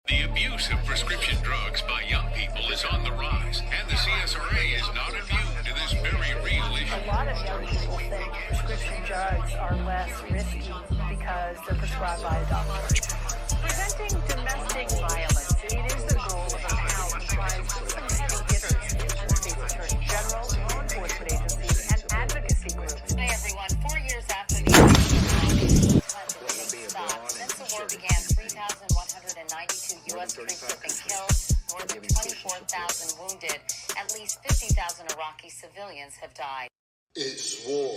The abuse of prescription drugs by young people is on the rise, and the CSRA is not immune to this very real issue. A lot of young people think prescription drugs are less risky because they're prescribed by a doctor. Preventing domestic violence, it is the goal of a panel comprised of some heavy hitters, the state's attorney general, law enforcement agencies, and advocacy groups. Hi everyone. 4 years after the invasion stopped, since the war began, 3,192 U.S. troops have been killed, more than 24,000 wounded, at least 50,000 Iraqi civilians have died. It's war.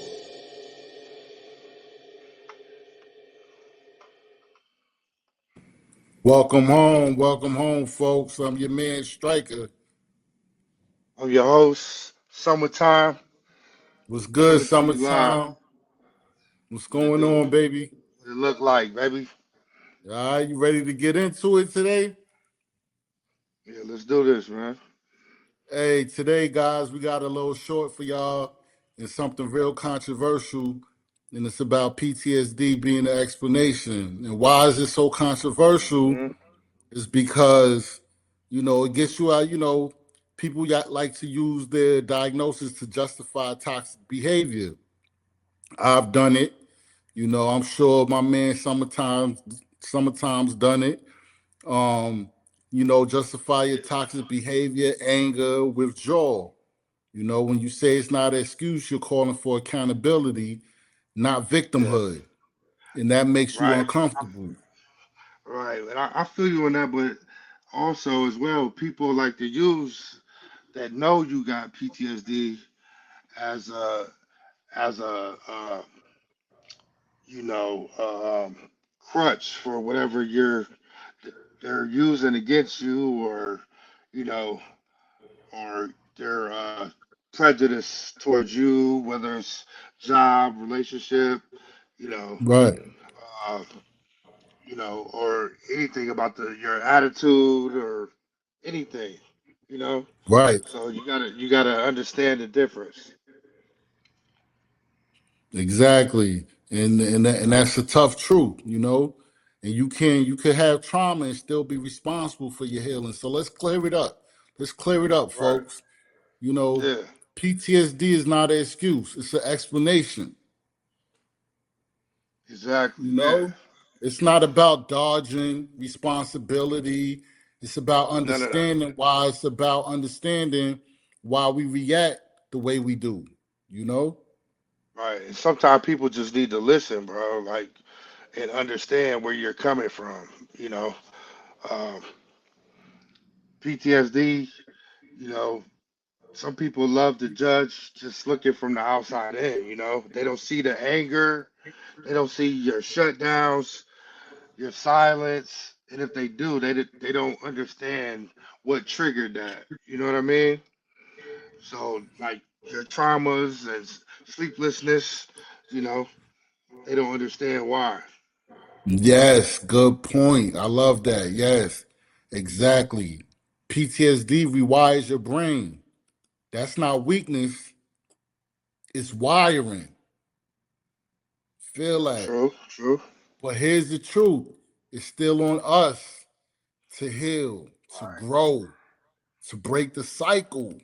Welcome home, folks. I'm your man Striker. I'm your host, Summertime, What's good, coming to you live. summertime? What's What it going do? on, baby? What it look like, baby? All right, you ready to get into it today? Yeah, let's do this, man. Hey, today, guys, we got a little short for y'all and something real controversial, and it's about PTSD being the explanation. And why is it so controversial? hmm Is because, it gets you out, people like to use their diagnosis to justify toxic behavior. I've done it. I'm sure my man summertime's done it. Justify your toxic behavior, anger, withdrawal. When you say it's not an excuse, you're calling for accountability, not Yeah, victimhood. And that makes you right, uncomfortable. right. And I feel you on that, but also as well, people like to use that know you got PTSD as a you know crutch for whatever they're using against you, or you know or their prejudice towards you, whether it's job, relationship, you know, Right, uh, or anything about your attitude or anything, you know. right. So you gotta understand the difference. Exactly. And that's a tough truth. And you can have trauma and still be responsible for your healing. So let's clear it up. Let's clear it up, Right. folks. You know, Yeah. PTSD is not an excuse. It's an explanation. Exactly. You Yeah. know, it's not about dodging responsibility. It's about None of that. understanding why. It's about understanding why we react the way we do. You know? Right. And sometimes people just need to listen, bro. Like, and understand where you're coming from. You know, um, PTSD. You know, some people love to judge just looking from the outside in. You know, they don't see the anger, they don't see your shutdowns, your silence, and if they do, they don't understand what triggered that. You know what I mean? So like your traumas and sleeplessness, you know, they don't understand why. Yes, good point. I love that. Yes, exactly. PTSD rewires your brain. That's not weakness, it's wiring. Feel that. True, true. But here's the truth, it's still on us to heal, to Right. grow, to break the cycle.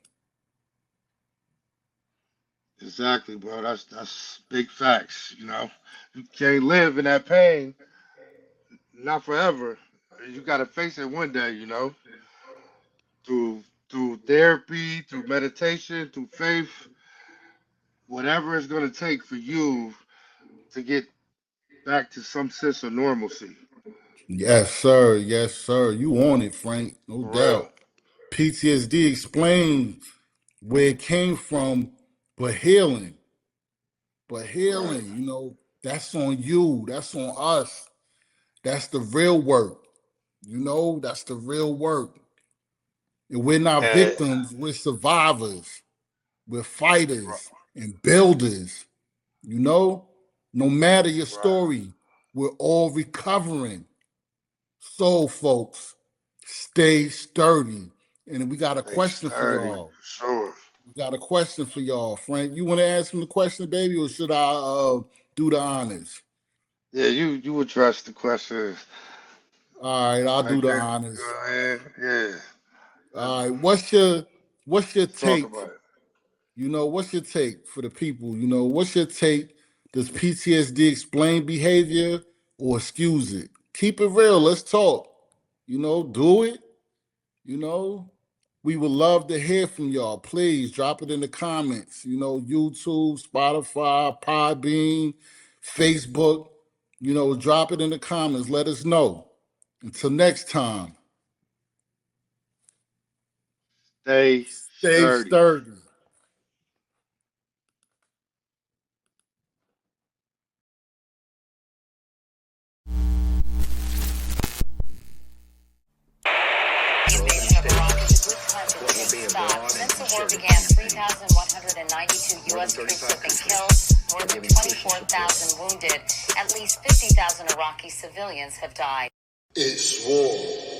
Exactly, bro. That's big facts. You know, you can't live in that pain, not forever. You got to face it one day. You know, through therapy, through meditation, through faith, whatever it's going to take for you to get back to some sense of normalcy. Yes, sir. Yes, sir. You on it, Frank. No For real. doubt. PTSD explains where it came from, but healing. But Right. healing, that's on you. That's on us. That's the real work. That's the real work. And we're not And victims, we're survivors. We're fighters and builders. You know, no matter your right. story, we're all recovering. So, folks, stay sturdy. And we got a Stay question for sturdy. y'all. Sure. We got a question for y'all, Frank. You want to ask him the question, baby, or should I do the honors? Yeah, you addressed the question. All right, I'll do the Okay, honors. go ahead. Yeah. All right, what's your Let's talk take? about it. What's your take for the people? What's your take? Does PTSD explain behavior or excuse it? Keep it real. Let's talk. Do it. You know, we would love to hear from y'all. Please drop it in the comments. YouTube, Spotify, Podbean, Facebook. Drop it in the comments. Let us know. Until next time, Stay stay sturdy. sturdy. The invasion of Iraq is a good time to take stock. Since the war began, 3,192 U.S. troops have been killed, more than 24,000 wounded. At least 50,000 Iraqi civilians have died. It's war.